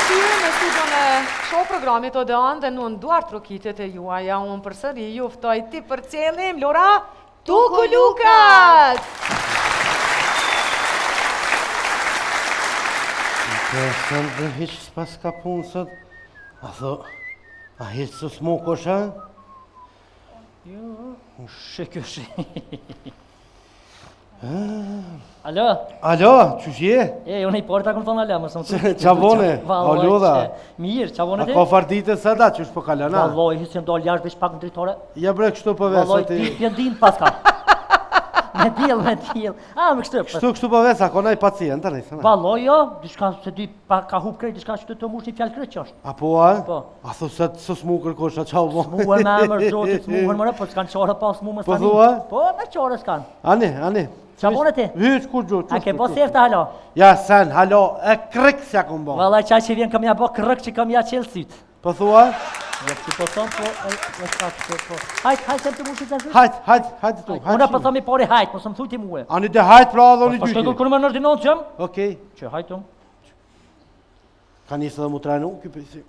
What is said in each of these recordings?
Mirëmëngjes në studion e show programit Odeon dhe në nduar trokitjet e juaja. Unë përsëri ju ftoj ti për qelim Lora Tuku Lukas. Interesant dhe hiç s'pas ka punë sot. A tho, a hiç së smokosh, ha? Jo, shë. Alo? Alo, qysh je? Unë i porta këmë thonë alo, më sëmë të... Qa bone? Oluda? Mirë, qa bone ti? A ka fardite së da, qysh po kalona? Valoj, hisë do ljash veç pak në dritore. Ja bre kështu po vesa Valoj, ti. pjendin paska. Me dil. A, më kështu. Kështu po vesa, kona i pacient, të nejse. Valoj, jo, diçka se dy ka hup krejt, diçka që të mush një fjallë krejt që është. A po, a? Po. A thu se së smu kërkosha, qa u bo? Smuër me emër, zotit, smuër mëre, po s'kanë qore pas mu më Po s'kanë. thua? Po, me qore s'kanë. Ani. Qa bone ti? Hyç kur gjo, A ke po sefta halo? Ja, sen, halo, e krek s'ja kom bo. Valaj, qaj që vjen kam ja bo krëk që kam ja qelë syt. Po thua? Jo, që po thonë, po, po. Hajt, sem të mushit të zhë. Hajt tu, Unë po thomi pori hajt, mos më thuj ti muë. Ani dhe hajt pra dhe unë i Po shkoj dyti. kërë më në ordinon qëm? Okej. Që hajtu. Ka njësë dhe mu trajnu, kjo përsi.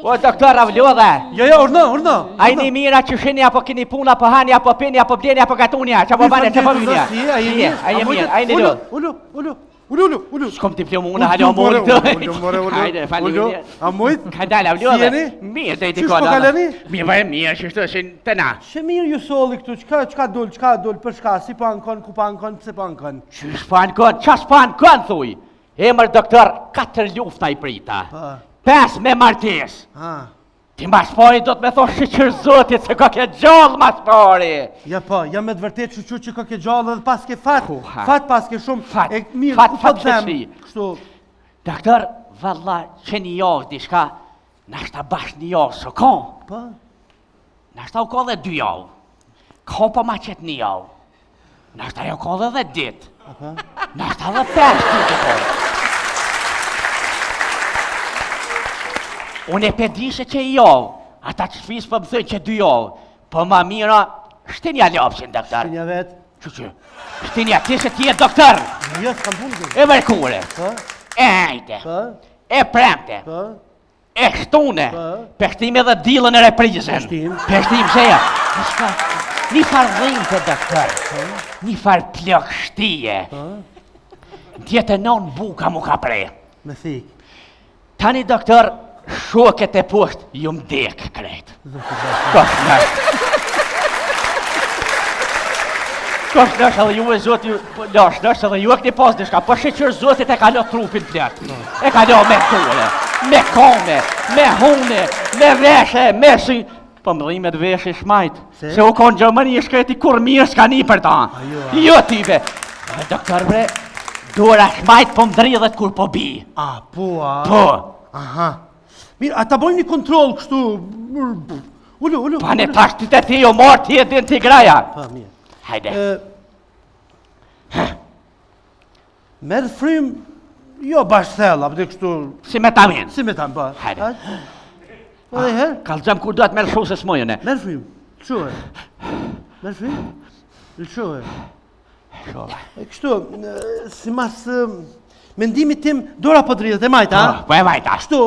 O, doktor Avlodhe, Jo, urna. ajni mira që shini apo kini puna, apo hani, apo pini, apo bleni, apo gatunja, që po bane, që po vinja. Ajni mirë, ajni do. Ullu. Shkom t'i plomu una, halo mojtë. Ullu. Hajde, fali mirë. A mojtë? Ka dalë Avlodhe. Si jeni? Mirë, dhe i t'i Qysh po kolla. kaleni? Mirë, që shtë shin të na. Shë mirë ju soli këtu, qka dul, për shka, si po ankon, ku po ankon, pse po ankon? Qysh po ankon, qas po ankon, thuj. Emër doktor, 4 lufta i prita. 5 me martes. Ti mas pari do të me thosh që zotit se ka ke gjallë mas pari. Ja po, jam me të vërtet që ka ke gjallë dhe pas ke fat. Kuha. Fat pas ke shumë. Fat, E mirë, fat, ku po fat të them? qëtësi. Kështu. Doktor, valla, që një javë dishka, nashta bash një javë, së ka. Po. Nashta u ka dhe 2 javë. Ka pa ma qëtë një javë. Nashta jo ka dhe ditë. Nashta dhe 5 ditë ka. Unë e pedishe që i javë, ata që shfis për më thënë që 2 javë, për ma mira, shtinja ljopshin, doktor. Shinja vetë. Që, shtinja ti se ti e doktor, Jo, s'kam punë të. e mërkure, Po, e ajte, po, e premte, po. e shtune, Po. peshtim edhe dilën e reprizën. Peshtim. Peshtim seja. Një farë dhejnë të doktor, një farë plok shtije, djetë e non buka mu ka prej. Me thik. Tani doktor, shoket e poshtë, ju mdek krejt. Kosh nësh edhe ju e zoti, lash nësh edhe ju e këni pas dishka, po shqyqër zotit e ka lo trupin plët. E ka lo me tule, me kone, me hune, me veshe, me sy. Po më dhimet veshe shmajt, se u konë Gjermani e shkreti kur mirë s'ka një për ta. Jo tipe. Doktor bre, dora shmajt po më dridhet kur po bi. A, po, a. Po. Aha. Mirë, a ta bojmë një kontrol kështu. Ullu. Pa ne tash ti të ti jo marë ti e din t'i graja. Pa, mirë. Hajde. Merë frym, jo bashkë thella, për kështu, Si me tamin. si me tamë, ba. Hajde. Po dhe herë, Kalëzëm kur do të merë shuse s'mojën e. merë frym, lëshohe. Merë frym, lëshohe. E kështu, si mas, mendimi tim, dora po dridhet e majta, ha? Po e vajta. Kështu,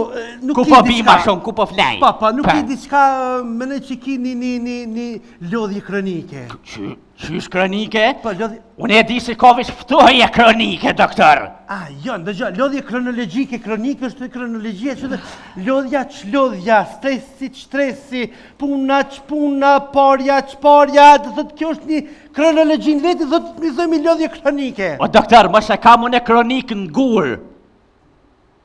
nuk Ku i po diçka- bi ma shumë, ku po flej. Pa, nuk i diçka, mene që ki një lodhje kronike. Qysh kronike? Po, lodhje... Unë e di se ka vish ftoje kronike, doktor. Ah, jo, ndëgjo, lodhje kronologjike, kronike është kronologjia që dhe lodhja që lodhja, stresi që stresi, puna që puna, parja që parja, dhe thot kjo është një kronologji në vetë, dhe të thëmi lodhje kronike. O doktor, mos e kam unë e kronikë në gurë.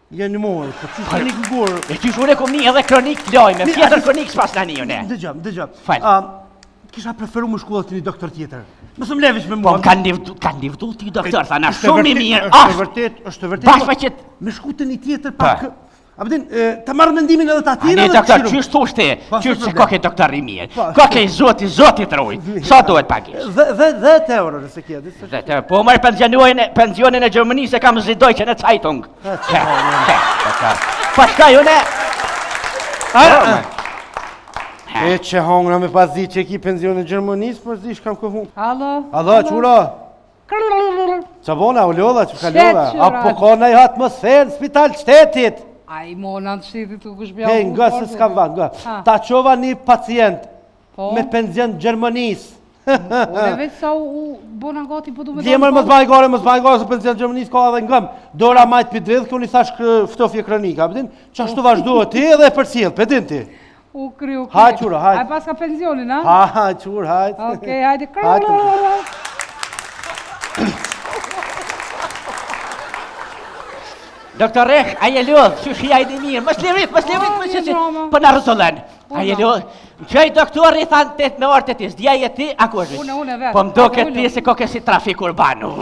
Ja në mojë, po që kronik në gurë. E qysh unë e kom një edhe kronikë të lojme, tjetër kronikë s'pas në një une. Ndëgjo. Fal. Kisha preferu më shkullë të një doktor tjetër. Mësë më levish me Po mua. më kanë livdu ti doktor, thana Është shumë i vërtet- mirë. Është vërtet, është vërtet. Bashkë me qëtë. Me shku të një tjetër pak. A përdin, ta marrë mendimin edhe të atina Ne dhe doktor, këshiru. qysh thush ti? Pa, Qysh s'ka se problem. ka ke doktor i mirë? Pa, Ka ke zoti rujt. Sa duhet pakish? Dhe euro nëse kje, disë është. Po mërë pensionin e Gjermanisë e kam zidojqe në Zeitung. Pa shka ju ne? E që hongra me pas zi që ki penzion e Gjermanisë, për zi shkam këhu. Alo? Alo, qura? Qa bona, u lodha, që ka Shtet, lodha? qyrat. Apo ka nëj atmosferë në spital shtetit? Ai mona në shtetit u kush bja Hej, nga se s'ka va, nga. Ha. Ta qova një pacient Po, me penzion Gjermanisë. unë veç sa u bona gati po du me Djemër mos baj gore, se penzion Gjermanisë ka edhe ngëm. Dora majtë për dredhë, kënë i thash ftofje kronika, pëtin? Qa shtu vazhdohet ti edhe e përcjell, pëtin ti? U kry. Hajt, qura, hajt. Ai pas ka pensionin, ha? Ha, qur, hajt. Okej, hajde. Doktor Resh, a je lodh, që shia i di mirë, mos levit, për në rësullen. A je lodh, qëj doktori thanë 8 me orë të tis, dja je ti, ako është? Une vetë. Po më do këtë ti se ko kësi trafik urbanu.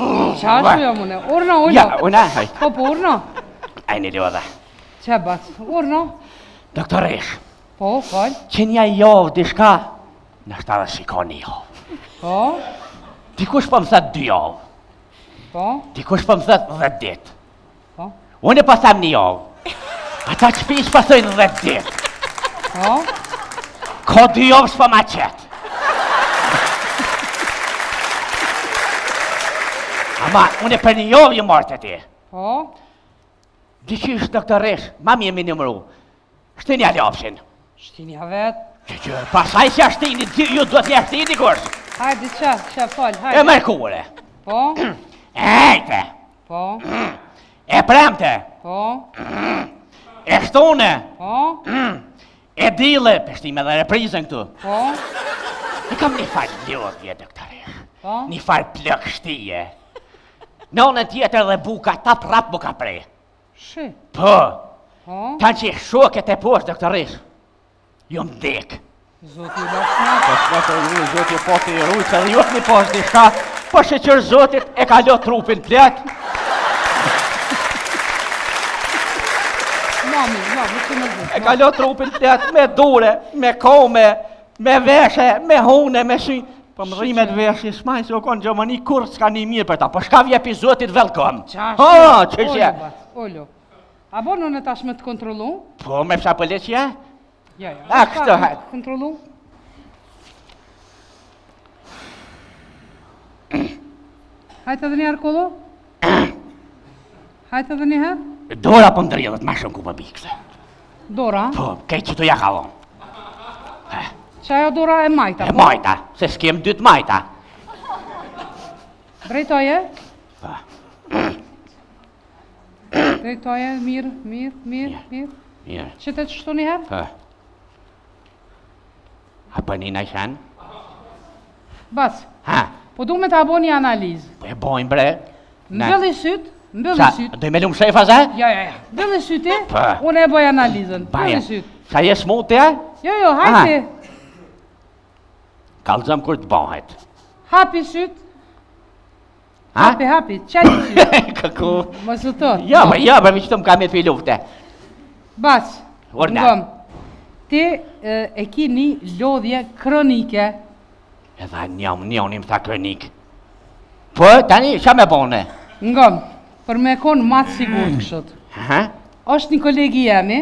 Qashtu jam une? Urna, Ja, una, haj. Po, urna? A një lodha. Që bac? Urna? Doktor Resh, Po, fal. që nja jovë dishka, në shta dhe shikoni jovë. Po, Dikush po më thët 2 jovë, po, dikush po më thët 10 ditë. po, Unë po them 1 jovë. Ata që pish po thëjnë 10 ditë. po. Ko 2 jovë s'po ma qetë. Ama, unë për 1 jovë ju marrë të ti. Po, Diqysh, doktor Resh, ma mi e mi nëmru. Shtini a lopshin. shtinja vetë. Që pasaj që ashtini, ju do t'ja shtini kush. Hajde, që, fal, E hajde. mërkure. Po, Ejte. po, E premte. po, E shtune. po, E dile. Peshtime dhe reprizën këtu. po, E kam një farë lodhje, doktor Resh. po. Një farë plëk shtije. Në tjetër dhe buka ta prap buka prej. Shi, Po, po. tanë që shoket e poshtë, doktor Resh. Jo më dek. Zoti lashna. Po shkëtë ju, zotë po të i rujtë, edhe ju një poshtë dishka, po shëqër zotit e ka lo trupin plët. Mami, që më zhë. E ka lo trupin plët me dure, me kome, me veshe, me hune, me shi. Po më rrimet veshe, smaj se o konë Gjermani kur s'ka një mirë për ta, po shka vje pi zotit velkom. Ha, që që? Ollo. A bo në tash me të kontrolu? Po me psa policia? Ja. A, kështë hajt. Kontrolu? Hajtë edhe një herë kolo? Hajtë edhe një herë? Dora po më dridhët ma shumë ku më bikëse. Dora? Po, kej që të ja kalon. Që ajo Dora e majta? E majta, se s'kem 2 majta. Drejtoje? Po. Drejtoje, mirë. Mirë. Që të qështu një herë? Po. A për një në shenë? Bas, Ha, po du me të abo një analizë. po e bojnë bre. Mbëlli sytë, Sa, do i me lumë shefa ze? Ja. Mbëlli sytë, Po. unë e boj analizën. Baja, Mbëlli sytë. sa je smutë ja? Jo, hajti. Kalëzëm kur të bëhet. Hapi sytë. Ha? Hapi, qaj sytë. Këku? Më së të. Ja, për mi që të më kam e të lufte. Bas, Orna. ngëm, ti e ki një lodhje kronike. Edha njëm tha kronik. Po, tani, qa me bone? Ngëm, për me konë matë sigur këshët. Ha? Është një kolegi jemi,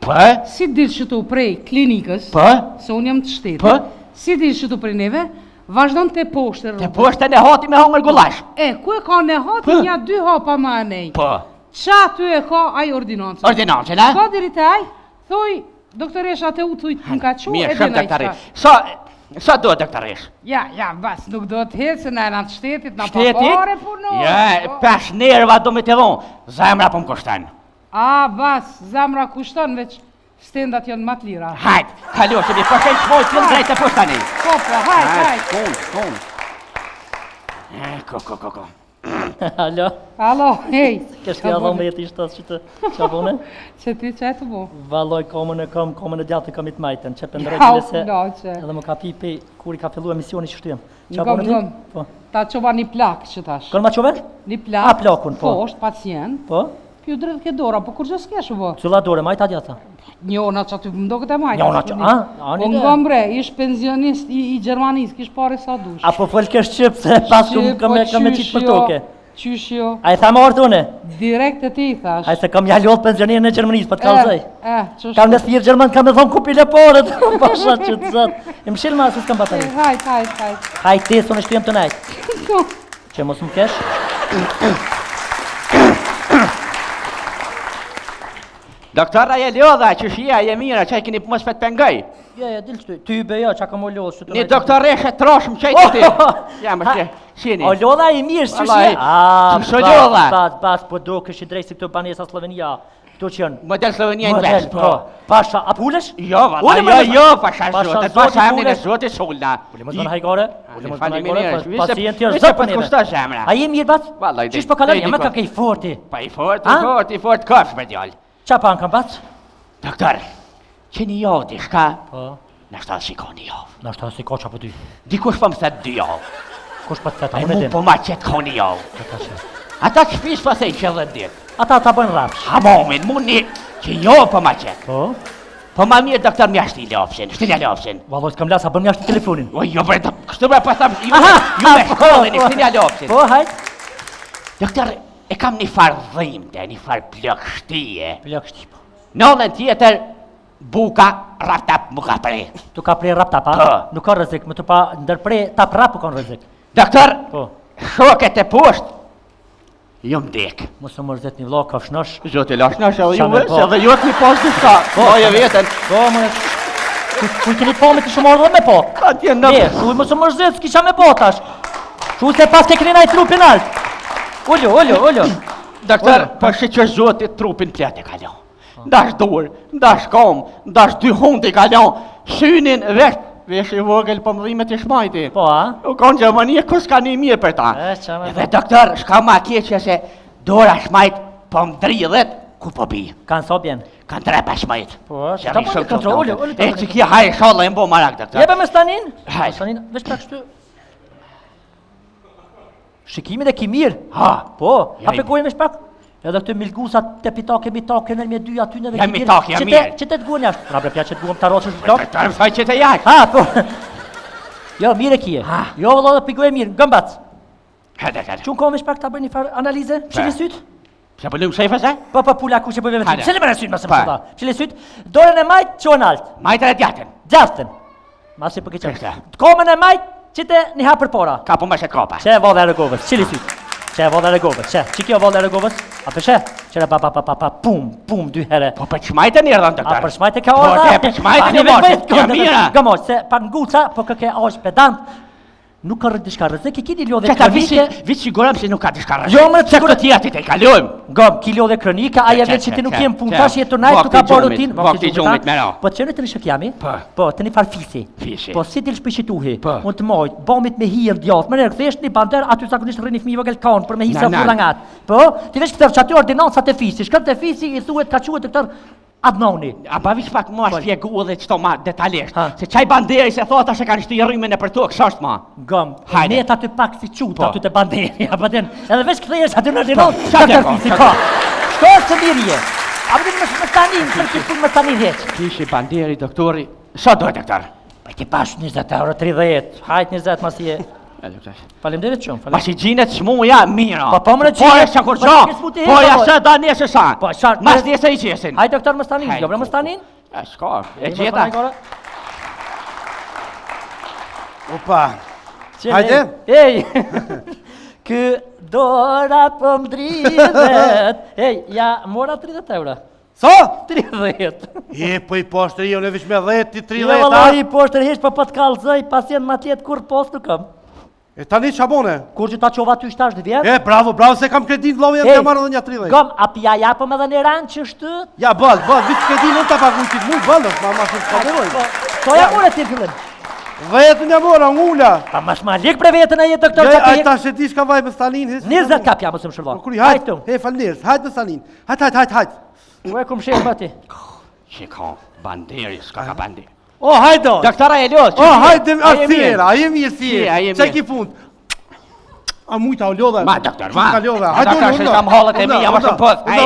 Po? si dilë shëtu prej klinikës, Po? se unë jam të shtetit, Po? si dilë shëtu prej neve, vazhdon të poshtë Te rrugë. poshtë në hati me hongër gulash. E, ku e ka në hati Po? një 2 hapa ma e nej? Po? Qa ty e ka aj ordinancë? Ordinancën, ha? Ka diri të aj, thuj, doktoresha të u thuj të më ka qu, Mirë, e shumë dina i doktorish. qka. Sa do doktorish? Ja, bas, nuk do të hetë se në e në të shtetit, në Shtetit? papare punon. Ja, pas nerva do me të dhonë. Zemra po më kushtan. A, bas, zamra kushton, veç stendat janë matë lira. Hajt, kalo, që mi përshen që mojë të në drejtë të pushtani. Po, hajt. Ko. Alo, Alo, hej. kesh të jadhon me jetë ishtë që të qabone? Që ti që e të bo? Valoj komën e gjatë kam i të majten, që për Ja, ndrejtë se që. edhe më ka pipi kur i ka fillu emisioni që shtujem. Ngom. Po. Ta qoba një plak që tash. Kënë ma qove? Një plak. A, plakun, po. Po, është pacient. Po? Pju drejt ke dora, po kur gjë s'kesh u bo? Cilla dore, majta gjata? Njona që aty më do këtë e majta. Njona që, a, Po ngom bre, ish pensionist i Gjermanis, kish pare sa dush. Apo fol kesh qëpë se pas kam me qitë për toke. Qysh jo? A i tha më orë une? Direkt e ti i thash. A i se kam jallot pensionin në Gjermanisë, për të kalzaj. Qështë? Kam në thirë Gjerman, kam me thonë kupile porët, pasha që të zëtë. E më shilë ma, se s'kam bataj. Hajt. Hajt ti, sonë shtujem të najtë. Që mos më kesh? Doktora je lodha, që shia je mira, që keni mos pet pengoj. Ja, dilë që ty bejo, që ka më lodhë. Një doktoreshe troshëm që ti. Ja, më që, shini. O lodha i mirë, që Allaj, shia? që lodha? Bas, po do kështë i drejtë si këto banesa Slovenia. Këto që janë. Model Slovenia në vesh, po. Pasha, a pulesh? Jo, valla, jo, pasha zotet, pasha emnin e zotit Sulna. Ule mos bën hajgore, pacient tjerë Vishë zot për për të kushta zemra. A je mirë bat? Valla, i Qish po kalon, jam ka kej forti. Pa i fort kërsh me djallë. Qa pa në kam bat? Doktor, që një javë di shka, Po, në shta shiko një javë. na shta si ka qa po ty. Dikush po më thet 2 javë. Kush po të theta, E unë e mu din. po ma qëtë ko një javë. Ata që shpish po thej që 10 ditë. Ata ta bëjnë rafsh. Hamomin, mu një që jo po ma qëtë. Po, Po ma mirë doktor mja shti lopsin, shtilja lopsin. valloj s'kam lasë, a bën mjashtë telefonin. O jo bre, kështu bre po tham, ju Aha, me shkollin, shtilja lopsin. Po, hajt. Doktor, e kam një farë dhimte, një farë plëkshtije. Plak shtipo. Nëllën tjetër, buka raptap më ka pre. Tu ka prej rap tapa? Po. Nuk ka rrezik, më tu pa ndërprej tap rap po ka rrezik. Doktor, Po. shoket e poshtë, ju m'dek. Mos më mërzet një vlla ka shnosh. Zotë lashnash edhe Qa ju me me, po? se edhe ju t'ni pas dishka. Po, e vetën. Po, më ku keni po me të shumë ardhë me po? Ka t'je në... Ne, shuj mos më mërzet, s'kisha me po tash. Shuj se pas ke keni naj trupin alt. Ullu. Doktor, po shi që zotit trupin plet e kalon. Ndash dur, ndash kom, ndash 2 hund i kalon. Synin vesh i vogël po mëdhimet i shmajti. Po, a? U konë Gjermanie, kus ka një mirë për ta. Qa me Edhe doktor, shka ma keqe se dora shmajt po mdridhet, ku po bi. Kanë so bjen. Kanë 3 pa shmajt. Po, Që ta rri po shumë të kontrolli, të ullu E që kje hajë shalla e mbo marak, doktor. Jebe me stanin? Hajde. Stanin, veç pak shtu. Shikimin e ki mirë. Ha, Po, Ja, a pegojnë me shpak? Edhe këtë milgusat të pitake, mitake, në me 2 aty në dhe Ja, mitake, ja, mirë. Që të t'guën jashtë? Pra bre pja që t'guëm të arroqës shpak? doktor, më thaj që të jashtë. Ha, po. Jo, mire kje. Ha. Jo, vëllo dhe pegojnë mirë, gëmbac. Hede. Qunë kohë me shpak ta bëjnë një farë analize? Pshili syt? Se po lumë shefës e? Po, pula ku që bëjmë me Hajde. syt. Pshili me syt, mëse më Pa. shëta. Pshili syt, dorën e majt, qonë alt. Majtër e djatën. Gjastën. Masi për këtë. Qështë? Komën e majt, qite një hapë për pora. Ka po më shetë kopa. Që e vodhe e regovës, qili syt. Që e vodhe e regovës, që kjo vodhe e regovës? A për shë? Qëre pa, pum, 2 herë. Po për qmajtë një rëdhën, A doktor. për shmajt e ka Po, orda? te, për shmajt e një moshë, ja mira. Gëmosh, se pa nguca, po këke osh pedant. Nuk ka rëdishka rëzik, i kini lodhe Qëta vici kronike. sigurëm se nuk ka të shkarë. Jo, më që këtë tjera ti te i kalujmë. Gëm, ki lodhe kronika, aja vetë që ti nuk jem pun, tash jetë të najtë, tu ka bërë rutin. Vakti gjumit me ra. Po të qenë të një shëkjami? Po. Po, të një farë fisi. Fisi. Po, si t'il shpishituhi? Po. Unë të mojt, bomit me hirë djatë, më nërë këthesht një bander, aty zakonisht rrini fmi vogël kanë, për me hisë Na. fullangat. Po, ti veç këtë qaty ordinancat e fisi, shkën të fisi i thuet ka quet të këtër Adnoni. A pa vish pak mua shpjegu edhe qëto ma detaljesht. Ha. Se qaj banderi se thota se kanë shtu rrimin e për tokë, s'është ma. Gëm, Hajde. ne aty pak si qutë, Po. aty të banderi, apo den, edhe veç këthejesh aty në ordinat, qa këtër t'e fisi ka, ka. Shko është të mirje. A përdi më stanin, për këtë punë më stanin heq. Kishi banderi, doktori, sa dojë doktor? Pa ti pash 20 euro, 30, hajt 20 masi e. Faleminderit shumë, Ma si gjinet shmuja, mira. Po, po, më në Po gjinet. e që kur Po, qa, t'kes mu t'i po heqa, ja po. se da njëse sa. Po, qartë, Mas njëse i qesin. Hajt doktor më stanin, Hajde, jo bre më po. stanin. E shka, e gjeta. Opa. Hajde. Ej, kë dora po mdridhet. Ej, ja mora 30 euro. So? 30. E, po i poshtër jo, në vish me 10, ti 30, Jo vallai poshtër heq po të kallzoj, pacient ma tjetë kur post nuk kam. E tani çabone? Kur që ta qova ty shtash dhe vjetë? E, bravo, se kam kredit vllau jam Ej, të marrë edhe një 30. Gom, a pja japëm edhe një ranë që shtë? Ja, ball, viç kredit nuk ta paguaj ti mu, ball, ma shumë të paguaj. So ja mure ti fillim. Vetën ja mora ngula. Pa mash ma lik për vetën e jetë doktor Ja, që ai ti. tash e di çka vaj me Stalin, hiç. 20 kapja mos më shërbon. Kuri, hajt. tu. He, falnirës, hajt me Stalin. Hajt. Ue kum shef bati. Shiko, banderi, s'ka ka banderi. O, hajdo. Doktora Elios, O, hajde, asira, a jemi Si, a jemi Çka mirë. ki fund? A mujta o lodha. Ma, doktor, ma. Ka lodha. Ma, doktor, se kam hallet e mia, ma shumë poth. Ai.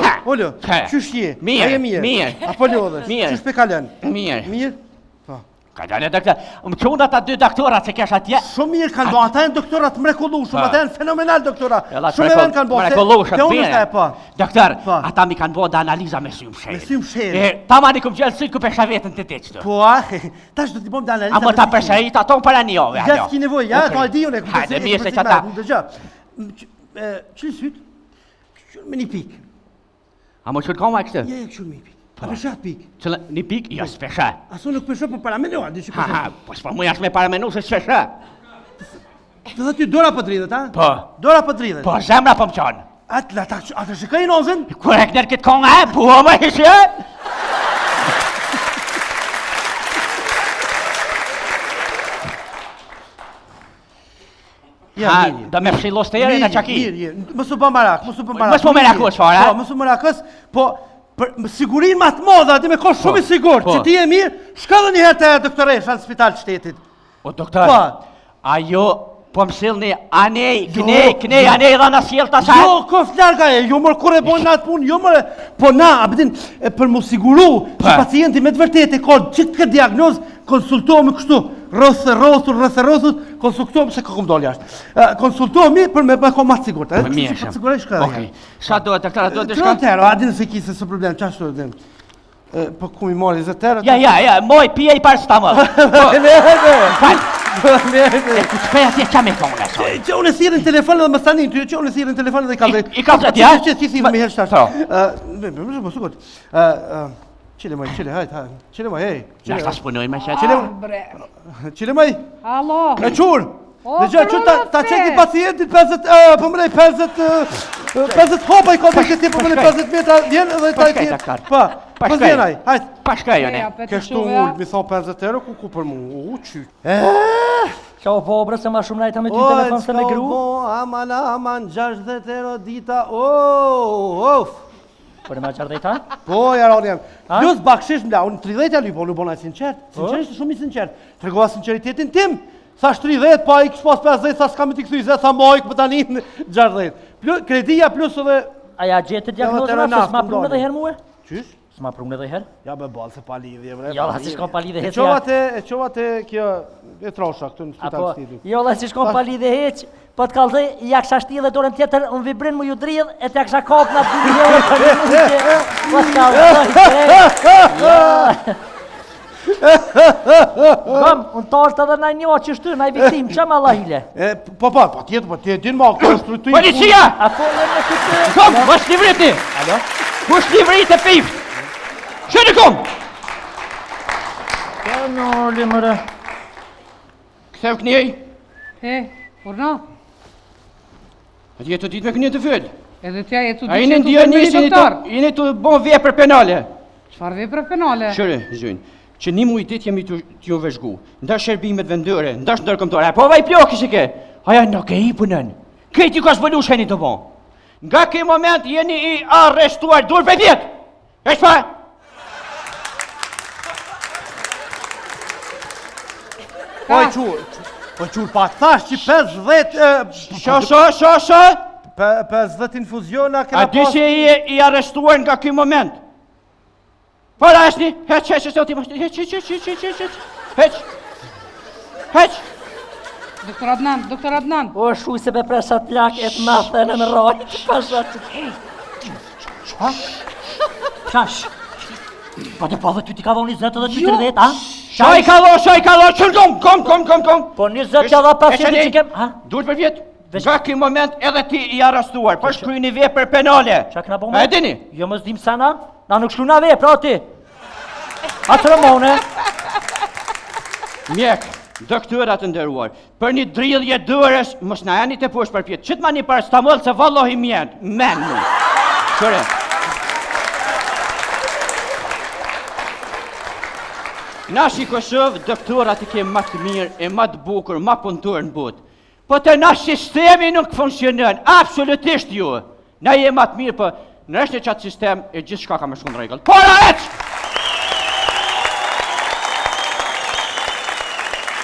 Ha. Olo. Ha. Qysh je? Mirë, A je mirë? mirë. Apo lodhesh? Mirë. Qysh pe kalen? Mirë. Mirë? Po. Ka dalë doktor. Më çon ata dy doktorat se kesh atje. Shumë mirë kanë bërë, ata janë doktorat mrekullueshëm, ata janë fenomenal doktora. Shumë e mirë kanë bërë. Mrekullueshëm bene. Po. Doktor, ata mi kanë bërë analiza me sy mshel. Me sy mshel. Tamani kum gjallë sy ku pesha vetën të teç. Po, tash do t'i bëjmë analizë. Amo ta pesha ata para njove. Ja s'ki nevojë, ja, ta di unë. Hajde, mirë se çata. Dëgjoj. Ç'i syt? Me një pikë. Amo çu kam ai këtë? Je kështu me një pikë. A peshat pikë? Çela një pikë? Jo, s'pesha. Asu nuk pesho për para mendoj, di që pesho. Ha, po s'po më jashtë me para menu se s'pesha. Do të ty dora po dridhet, ha? Po. Dora po dridhet. Po zemra po më çon. Atë shikoj nozën? Kur e kner këtë kong e, po më hishe? Ja, da me fshillos të jeri në qaki. Mirë, mësu bë marak, mësu bë marak. Mësu me rakos fare, Po, mësu me rakos, po për sigurinë më të madhe, aty me kosh shumë i sigurt, që ti je mirë, shko edhe një herë te doktoresh në spital shtetit. O doktor, ajo po më sillni anej, knej, anej dha na sjell ta sa. Jo, kof larga e, jo mor kur e bën atë punë, jo mor, po na, abdin për mu siguru që pacienti me të vërtetë ka gjithë këtë diagnozë, konsultohemi kështu, rreth, konsultohemi se kom dal jashtë. Konsultohemi për me bëj më të sigurt, ëh? Mirë. Sigurisht ka. Okej. Sa do doktor, do të Shka shkon? tërë, a dinë se kise së problem, qa shtu dhe? Po ku mi mori zë tërë? Ja, moj pije i paracetamol. Ku shpej atje qa me thonë aso? Që unë e thirën telefonin dhe më stanin, që unë e thirën telefonin dhe i kalë I ka të atje? Që ti thirën me herë shtarë. Më sukot. Qile moj, hajt, qile moj, hej. Nashta spunoj me qëtë. Qile moj. Alo. E qurë. Dhe gjë, që ta qeki pacientit 50 hopa i ka të këti për 50 metra, vjen edhe ta i tjetë. Pa, pas vjenaj, hajt. Pa shkaj, jone. Kështu ullë, mi thonë 50 euro, ku për mu, qyt. Qa o po bre se ma shumë najta me ty telefon se me gru? Aman, 60 euro dita, Por e ma qardejta? Po, jaron jam. Plus bakshish mla, unë 30 euro, po në bona sinqert. Sinqerisht shumë i sinqert. Tregova sinqeritetin tim. Thash 30, pa i kështë pas 50, sa s'kam t'i këthuj, tha mojk, për tani 60. Kredia plus edhe... A ja gjetë diagnozën se s'ma prunë edhe herë muë? Qysh? S'ma prunë edhe herë? Ja be balë se pa lidhje, bre. Jo, si shkon pa lidhje heq. E qova te kjo, e trosha këtu në spital stilu. Jo, si shkon pa lidhje heq, po t'kallëzoj, ja kësha shti dhe dorën tjetër, unë vibrin mu ju dridh, e t'ja kësha kap në 2 euro për një mundje. Po t'kallëzoj, Gëm, unë tashtë edhe naj një që shty, naj viktim, që më lahile? Po tjetë, din ma, kjo është të Policia! A folën me këtë... Kom, vash livriti! Alo? Vash livriti pift! Shënë kom! Ja, në limëre. Këthev kënjej? Urna? A ti jetu dit me kënjej të fyll? Edhe tja jetu A jeni ndio njësi, jeni të bon vepër penale. Qfar vepër penale? Shëre, zhënë, që një mujtit jemi t'ju vëzhgu, ndash shërbimet vendore, ndash ndërkomtore, po vaj pjo kështë ke, aja nuk e i punën, këti ka zbëllu sheni të bon. Nga këj moment jeni i arrestuar, dur për vjetë, e shpa? Po qur, pa thash që 50... Shë? 50 infuziona A di që i arrestuar nga këj moment? Para esni, heq, Doktor Adnan. O, shuj se be presat plak e të mathën në rojt, pashat që... Qa? Qash? Po të po dhe ty ti ka dhonë 20 edhe ty 30, ha? Shaj kalo, qërë kom. Po 20 që dha pacienti që kem... Dur për vjetë, nga këj moment edhe ti i arrestuar, për shkruj një vepër penale. Qa këna bëmë? E dini? Jo më zdim sana, na nuk shkru na vepër, o ti. Atërë mone. Mjek, doktorat të ndëruar, për një dridhje dërës, mos na jani të poshtë për pjetë, qëtë ma një paracetamol se vallohi men mu. Qëre. Nash i Kosovë, doktorat i kemë ma të mirë, e ma të bukur, ma punëtur në botë. Po të nash sistemi nuk funksionën, absolutisht ju. Na je ma të mirë, po në është një qatë sistem, e gjithë shka ka më shkun regull. Pora eqë!